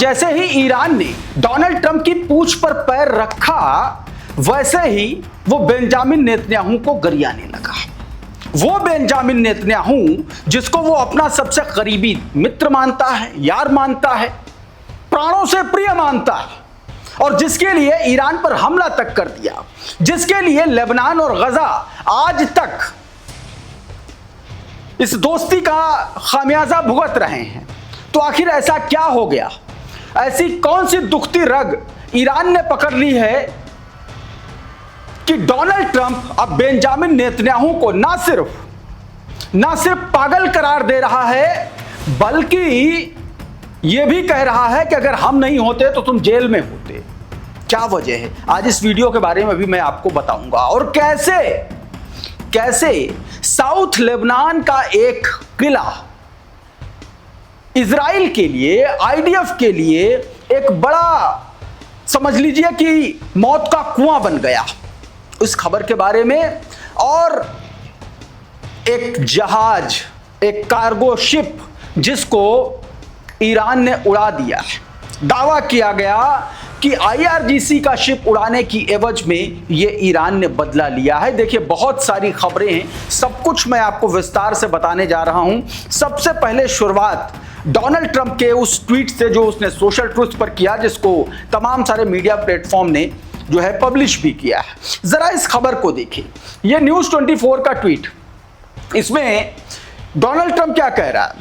जैसे ही ईरान ने Donald Trump की पूंछ पर पैर रखा, वैसे ही वो बेंजामिन नेतन्याहू को गरियाने लगा। वो बेंजामिन नेतन्याहू जिसको वो अपना सबसे करीबी मित्र मानता है, यार मानता है, प्राणों से प्रिय मानता है, और जिसके लिए ईरान पर हमला तक कर दिया, जिसके लिए लेबनान और गजा आज तक इस दोस्ती का खामियाजा भुगत रहे हैं। तो आखिर ऐसा क्या हो गया? ऐसी कौन सी दुखती रग ईरान ने पकड़ ली है कि डोनाल्ड ट्रंप अब बेंजामिन नेतन्याहू को ना सिर्फ पागल करार दे रहा है, बल्कि यह भी कह रहा है कि अगर हम नहीं होते तो तुम जेल में होते। क्या वजह है? आज इस वीडियो के बारे में भी मैं आपको बताऊंगा। और कैसे साउथ लेबनान का एक किला इजराइल के लिए, आईडीएफ के लिए एक बड़ा, समझ लीजिए कि मौत का कुआं बन गया, उस खबर के बारे में। और एक जहाज, एक कार्गो शिप जिसको ईरान ने उड़ा दिया, दावा किया गया कि आईआरजीसी का शिप उड़ाने की एवज में ये ईरान ने बदला लिया है। देखिए, बहुत सारी खबरें हैं, सब कुछ मैं आपको विस्तार से बताने जा रहा हूं। सबसे पहले शुरुआत डोनाल्ड ट्रंप के उस ट्वीट से जो उसने सोशल ट्रुथ पर किया, जिसको तमाम सारे मीडिया प्लेटफॉर्म ने जो है पब्लिश भी किया है। जरा इस खबर को देखिए, ये न्यूज़ 24 का ट्वीट। इसमें डोनाल्ड ट्रंप क्या कह रहा है?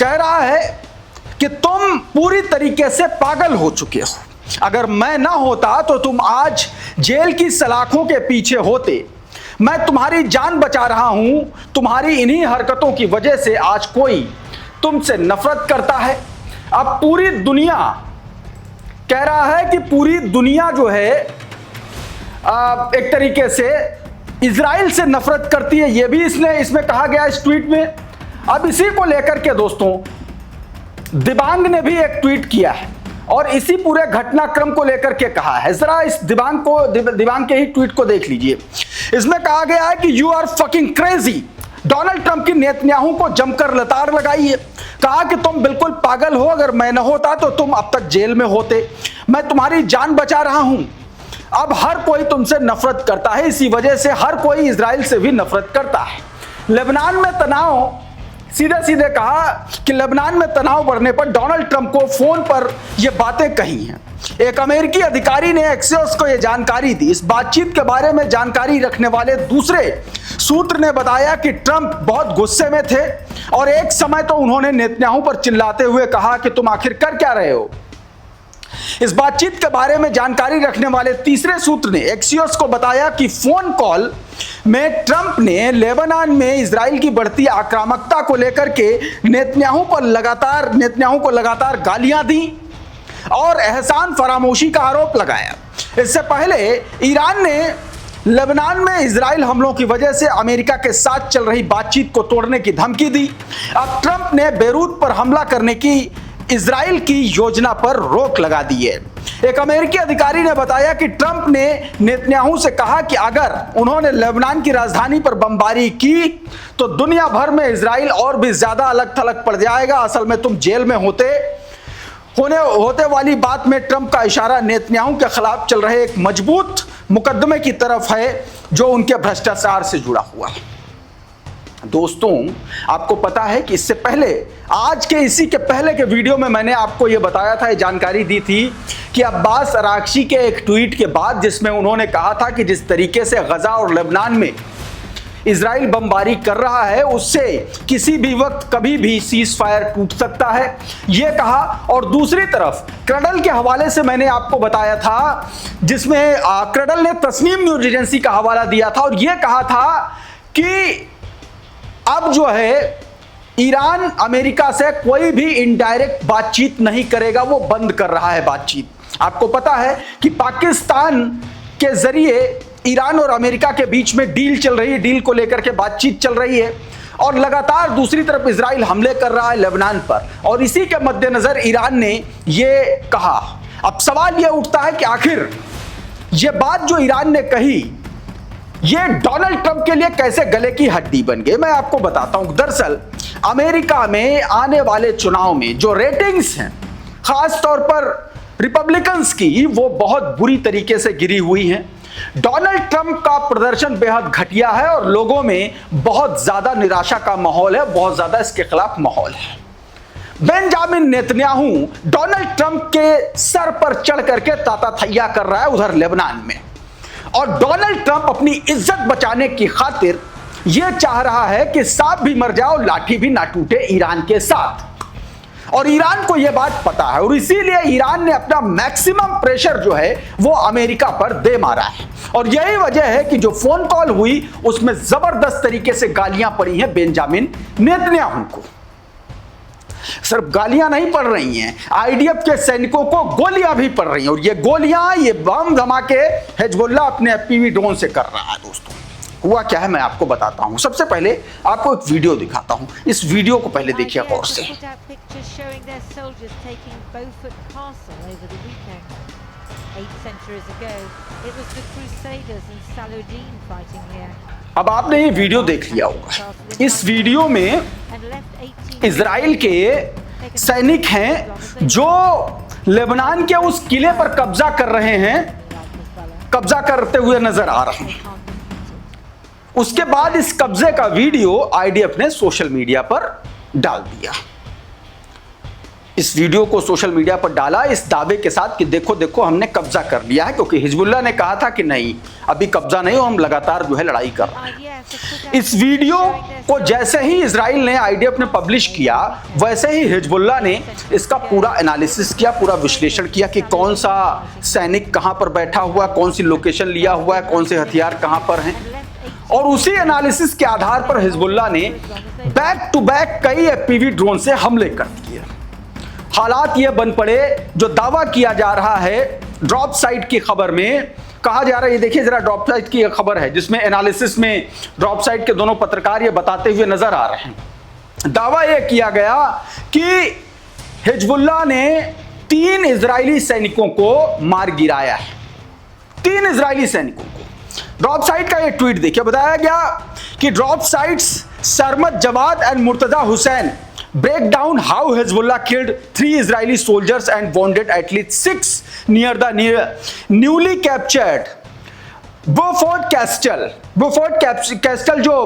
कह रहा है कि तुम पूरी तरीके से पागल हो चुके हो। अगर मैं ना होता तो तुम आज जेल की सलाखों के पीछे होते। मैं तुम्हारी जान बचा रहा हूं। तुम्हारी इन्हीं हरकतों की वजह से आज कोई तुमसे नफरत करता है। अब पूरी दुनिया, कह रहा है कि पूरी दुनिया जो है एक तरीके से इजराइल से नफरत करती है। यह भी इसमें कहा गया इस ट्वीट में। अब इसी को लेकर के दोस्तों दिबांग ने भी एक ट्वीट किया है और इसी पूरे घटनाक्रम को लेकर के कहा है। जरा इस दिबांग के ही ट्वीट को देख लीजिए। इसमें कहा गया है कि you are fucking crazy. Donald Trump की नेतन्याहू को जमकर लताड़ लगाई है। कहा कि तुम बिल्कुल पागल हो, अगर मैं न होता तो तुम अब तक जेल में होते। मैं तुम्हारी जान बचा रहा हूं। अब हर कोई तुमसे नफरत करता है, इसी वजह से हर कोई इजराइल से भी नफरत करता है। लेबनान में तनाव, सीधे कहा कि लेबनान में तनाव बढ़ने पर डोनाल्ड ट्रंप को फोन पर यह बातें कही हैं। एक अमेरिकी अधिकारी ने एक्सियोस को यह जानकारी दी। इस बातचीत के बारे में जानकारी रखने वाले दूसरे सूत्र ने बताया कि ट्रंप बहुत गुस्से में थे और एक समय तो उन्होंने नेतन्याहू पर चिल्लाते हुए कहा कि तुम आखिर कर क्या रहे हो। इस बातचीत के बारे में जानकारी रखने वाले तीसरे सूत्र ने एक्सियोस को बताया कि फोन कॉल में ट्रंप ने लेबनान में इजराइल की बढ़ती आक्रामकता को लेकर के नेतन्याहू को लगातार गालियां दी और एहसान फरामोशी का आरोप लगाया। इससे पहले ईरान ने लेबनान में इजराइल हमलों की वजह से अमेरिका के साथ चल रही बातचीत को तोड़ने की धमकी दी। अब ट्रंप ने बेरूत पर हमला करने की इजराइल की योजना पर रोक लगा दी है। एक अमेरिकी अधिकारी ने बताया कि ट्रंप ने नेतन्याहू से कहा कि अगर उन्होंने लेबनान की राजधानी पर बमबारी की तो दुनिया भर में इजराइल और भी ज्यादा अलग थलग पड़ जाएगा। असल में तुम जेल में होते वाली बात में ट्रंप का इशारा नेतन्याहू के खिलाफ चल रहे एक मजबूत मुकदमे की तरफ है जो उनके भ्रष्टाचार से जुड़ा हुआ है। दोस्तों, आपको पता है कि इससे पहले, आज के इसी के पहले के वीडियो में मैंने आपको यह बताया था, ये जानकारी दी थी कि अब्बास अरागची के एक ट्वीट के बाद, जिसमें उन्होंने कहा था कि जिस तरीके से गजा और लेबनान में इजराइल बमबारी कर रहा है उससे किसी भी वक्त कभी भी सीज फायर टूट सकता है, यह कहा। और दूसरी तरफ क्रडल के हवाले से मैंने आपको बताया था, जिसमें क्रडल ने तस्नीम न्यूज एजेंसी का हवाला दिया था और यह कहा था कि अब जो है ईरान अमेरिका से कोई भी इनडायरेक्ट बातचीत नहीं करेगा, वो बंद कर रहा है बातचीत। आपको पता है कि पाकिस्तान के जरिए ईरान और अमेरिका के बीच में डील चल रही है, डील को लेकर के बातचीत चल रही है और लगातार दूसरी तरफ इजराइल हमले कर रहा है लेबनान पर, और इसी के मद्देनजर ईरान ने ये कहा। अब सवाल यह उठता है कि आखिर यह बात जो ईरान ने कही ये डोनाल्ड ट्रंप के लिए कैसे गले की हड्डी बन गई, मैं आपको बताता हूं। दरअसल अमेरिका में आने वाले चुनाव में जो रेटिंग्स हैं, खास तौर पर रिपब्लिकन्स की वो बहुत बुरी तरीके से गिरी हुई हैं। डोनाल्ड ट्रंप का प्रदर्शन बेहद घटिया है और लोगों में बहुत ज्यादा निराशा का माहौल है, बहुत ज्यादा इसके खिलाफ माहौल है। बेंजामिन नेतन्याहू डोनाल्ड ट्रंप के सर पर चढ़ करके ताताथैया कर रहा है उधर लेबनान में, और डोनाल्ड ट्रंप अपनी इज्जत बचाने की खातिर यह चाह रहा है कि सांप भी मर जाओ लाठी भी ना टूटे ईरान के साथ। और ईरान को यह बात पता है और इसीलिए ईरान ने अपना मैक्सिमम प्रेशर जो है वो अमेरिका पर दे मारा है। और यही वजह है कि जो फोन कॉल हुई उसमें जबरदस्त तरीके से गालियां पड़ी हैं बेंजामिन नेतन्याहू को। सिर्फ गालियां नहीं पड़ रही हैं, आईडीएफ के सैनिकों को गोलियां भी पड़ रही हैं, और ये गोलियां, ये बम धमाके हिजबुल्लाह अपने एफपीवी ड्रोन से कर रहा है। दोस्तों हुआ क्या है मैं आपको बताता हूं। सबसे पहले आपको एक वीडियो दिखाता हूं, इस वीडियो को पहले देखिए गौर से। अब आपने ये वीडियो देख लिया होगा। इस वीडियो में इजराइल के सैनिक हैं जो लेबनान के उस किले पर कब्जा कर रहे हैं, कब्जा करते हुए नजर आ रहे हैं। उसके बाद इस कब्जे का वीडियो आईडीएफ ने सोशल मीडिया पर डाल दिया। इस वीडियो को सोशल मीडिया पर डाला इस दावे के साथ कि देखो देखो हमने कब्जा कर लिया है, क्योंकि हिजबुल्लाह ने कहा था कि नहीं अभी कब्जा नहीं हो, हम लगातार जो है लड़ाई कर रहे हैं। इस वीडियो को जैसे ही इजराइल ने आईडीएफ ने पब्लिश किया वैसे ही हिजबुल्लाह ने इसका पूरा एनालिसिस किया, पूरा विश्लेषण किया कि कौन सा सैनिक कहां पर बैठा हुआ, कौन सी लोकेशन लिया हुआ है, कौन से हथियार कहां पर हैं। और उसी एनालिसिस के आधार पर हिजबुल्लाह ने बैक टू बैक कई एफपीवी ड्रोन से हमले कर दिए। हालात ये बन पड़े जो दावा किया जा रहा है ड्रॉप साइट की खबर में कहा जा रहा है, ये देखिए जरा ड्रॉप साइट की खबर है जिसमें एनालिसिस में ड्रॉप साइट के दोनों पत्रकार ये बताते हुए नजर आ रहे हैं। दावा ये किया गया कि हिजबुल्लाह ने 3 इजरायली सैनिकों को मार गिराया है, 3 इजरायली सैनिकों को। ड्रॉप साइट का ये ट्वीट देखिए, बताया गया कि drop sites Sarmad Jawad and Murtaza Hussain break down how Hezbollah killed 3 Israeli soldiers and wounded at least 6 near the newly captured Beaufort Castle। Beaufort Castle जो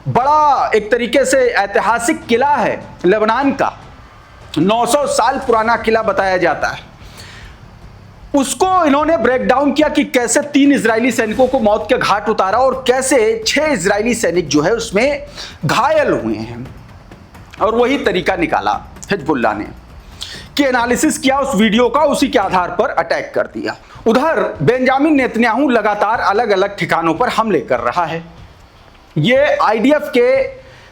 बड़ा एक तरीके से ऐतिहासिक किला है लेबनान का, 900 साल पुराना किला बताया जाता है, उसको इन्होंने ब्रेक डाउन किया कि कैसे 3 इजरायली सैनिकों को मौत के घाट उतारा और कैसे 6 इजरायली सैनिक जो है उसमें घायल हुए हैं। और वही तरीका निकाला हिजबुल्लाह ने कि एनालिसिस किया उस वीडियो का, उसी के आधार पर अटैक कर दिया। उधर बेंजामिन नेतन्याहू लगातार अलग अलग ठिकानों पर हमले कर रहा है। ये आईडीएफ के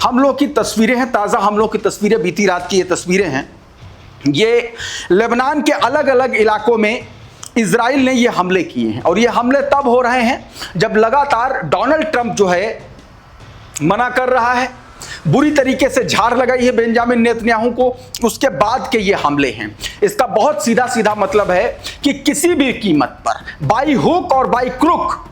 हमलों की तस्वीरें हैं, ताज़ा हमलों की तस्वीरें, बीती रात की ये तस्वीरें हैं। ये लेबनान के अलग अलग इलाकों में इजराइल ने ये हमले किए हैं और ये हमले तब हो रहे हैं जब लगातार डोनाल्ड ट्रंप जो है मना कर रहा है, बुरी तरीके से झाड़ लगाई है बेंजामिन नेतन्याहू को, उसके बाद के ये हमले हैं। इसका बहुत सीधा सीधा मतलब है कि किसी भी कीमत पर बाई हुक और by crook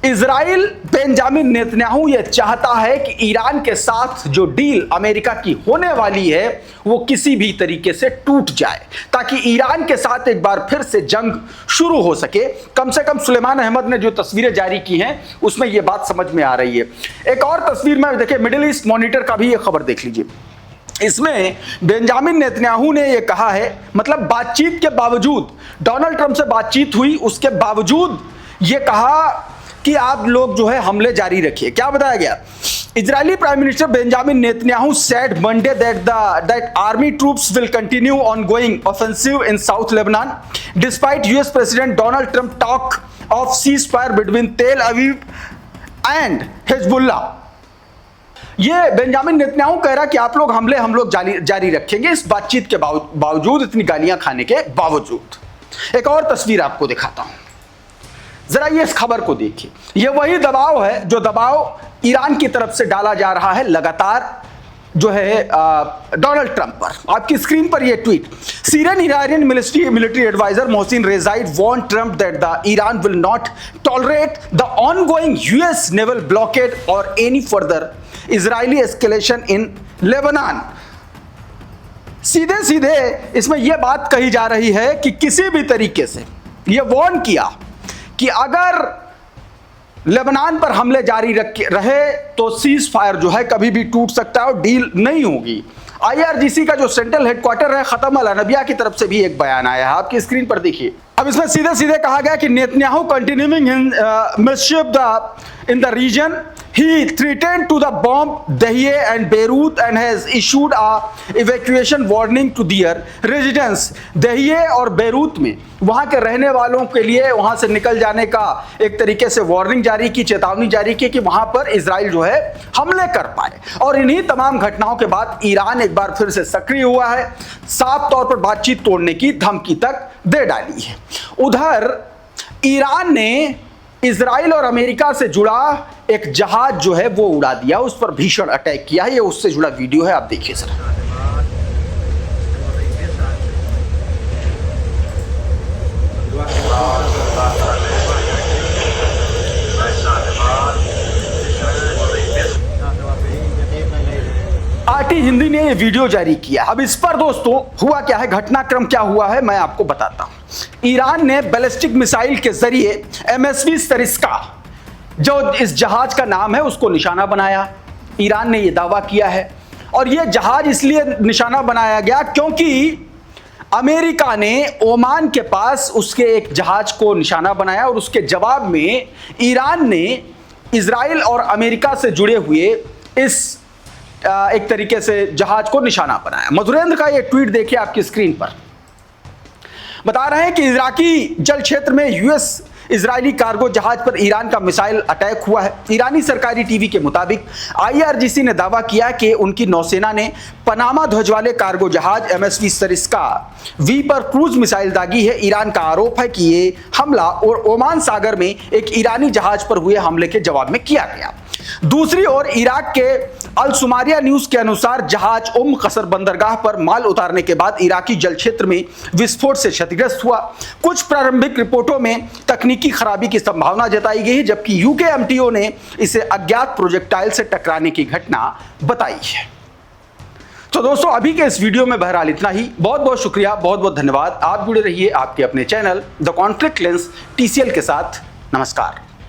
Israel Benjamin Netanyahu ये चाहता है कि ईरान के साथ जो डील अमेरिका की होने वाली है वो किसी भी तरीके से टूट जाए, ताकि ईरान के साथ एक बार फिर से जंग शुरू हो सके। कम से कम सुलेमान अहमद ने जो तस्वीरें जारी की हैं उसमें ये बात समझ में आ रही है। एक और तस्वीर में देखिए, मिडिल ईस्ट मॉनिटर का भी ये खबर देख लीजिए। इसमें बेंजामिन नेतन्याहू ने ये कहा है, मतलब बातचीत के बावजूद, डोनाल्ड ट्रंप से बातचीत हुई उसके बावजूद ये कहा कि आप लोग जो है हमले जारी रखिए। क्या बताया गया? Israeli prime minister Benjamin Netanyahu said Monday that army troops will continue ongoing offensive in South Lebanon despite US President Donald Trump talk of ceasefire between Tel Aviv and Hezbollah। ये बेंजामिन नेतन्याहू कह रहा कि आप लोग हमले हम लोग जारी रखेंगे इस बातचीत के बावजूद, इतनी गालियां खाने के बावजूद। एक और तस्वीर आपको दिखाता हूं, जरा ये इस खबर को देखिए। ये वही दबाव है जो दबाव ईरान की तरफ से डाला जा रहा है लगातार जो है डोनाल्ड ट्रंप पर। आपकी स्क्रीन पर ये tweet, Syrian Iranian military adviser Mohsen Rezaei warn Trump that the Iran will not tolerate the ongoing US naval blockade or any further Israeli escalation in Lebanon. सीधे सीधे इसमें यह बात कही जा रही है कि किसी भी तरीके से यह वार्न किया कि अगर लेबनान पर हमले जारी रहे तो सीज फायर जो है कभी भी टूट सकता है और डील नहीं होगी। आईआरजीसी का जो सेंट्रल हेडक्वार्टर है खत्म अल अनबिया की तरफ से भी एक बयान आया है, आपकी स्क्रीन पर देखिए। अब इसमें सीधे सीधे कहा गया कि Netanyahu continuing mischief in the region, he threatened to the bomb Dahieh and Beirut and has issued a evacuation warning to their residents। दहिए और बेरूत में वहां के रहने वालों के लिए वहां से निकल जाने का एक तरीके से वार्निंग जारी की, चेतावनी जारी की कि वहां पर इजराइल जो है हमले कर पाए। और इन्हीं तमाम घटनाओं के बाद ईरान एक बार फिर से सक्रिय हुआ है, साफ तौर पर बातचीत तोड़ने की धमकी तक दे डाली है। उधर ईरान ने इजराइल और अमेरिका से जुड़ा एक जहाज जो है वो उड़ा दिया, उस पर भीषण अटैक किया है। ये उससे जुड़ा वीडियो है, आप देखिए सर। आरटी हिंदी ने ये वीडियो जारी किया। अब इस पर दोस्तों हुआ क्या है, घटनाक्रम क्या हुआ है, मैं आपको बताता हूं। ईरान ने बैलिस्टिक मिसाइल के जरिए MSV सरिस्का, जो इस जहाज का नाम है, उसको निशाना बनाया। ईरान ने यह दावा किया है और यह जहाज इसलिए निशाना बनाया गया क्योंकि अमेरिका ने ओमान के पास उसके एक जहाज को निशाना बनाया और उसके जवाब में ईरान ने इजराइल और अमेरिका से जुड़े हुए इस एक तरीके से जहाज को निशाना बनाया। मधुरेंद्र का ये ट्वीट देखिए आपकी स्क्रीन पर। बता रहे हैं कि इराकी जल क्षेत्र में यूएस इजरायली कार्गो जहाज पर ईरान का मिसाइल अटैक हुआ है। ईरानी सरकारी टीवी के मुताबिक आईआरजीसी ने दावा किया कि उनकी नौसेना ने पनामा ध्वज वाले कार्गो जहाज MSV सरिस्का V पर क्रूज मिसाइल दागी है। ईरान का आरोप है कि ये हमला और ओमान सागर में एक ईरानी जहाज पर हुए हमले के जवाब में किया गया। दूसरी ओर इराक के अल सुमारिया न्यूज के अनुसार जहाज कसर बंदरगाह पर माल उतारने के बाद इराकी जल क्षेत्र में विस्फोट से क्षतिग्रस्त हुआ। कुछ प्रारंभिक रिपोर्टों में तकनीकी खराबी की संभावना जताई गई, जबकि यूके MTO ने इसे अज्ञात प्रोजेक्टाइल से टकराने की घटना बताई है। तो दोस्तों अभी के इस वीडियो में बहरहाल इतना ही। बहुत बहुत शुक्रिया, बहुत बहुत धन्यवाद। आप जुड़े रहिए आपके अपने channel the conflict lens TCL के साथ। नमस्कार।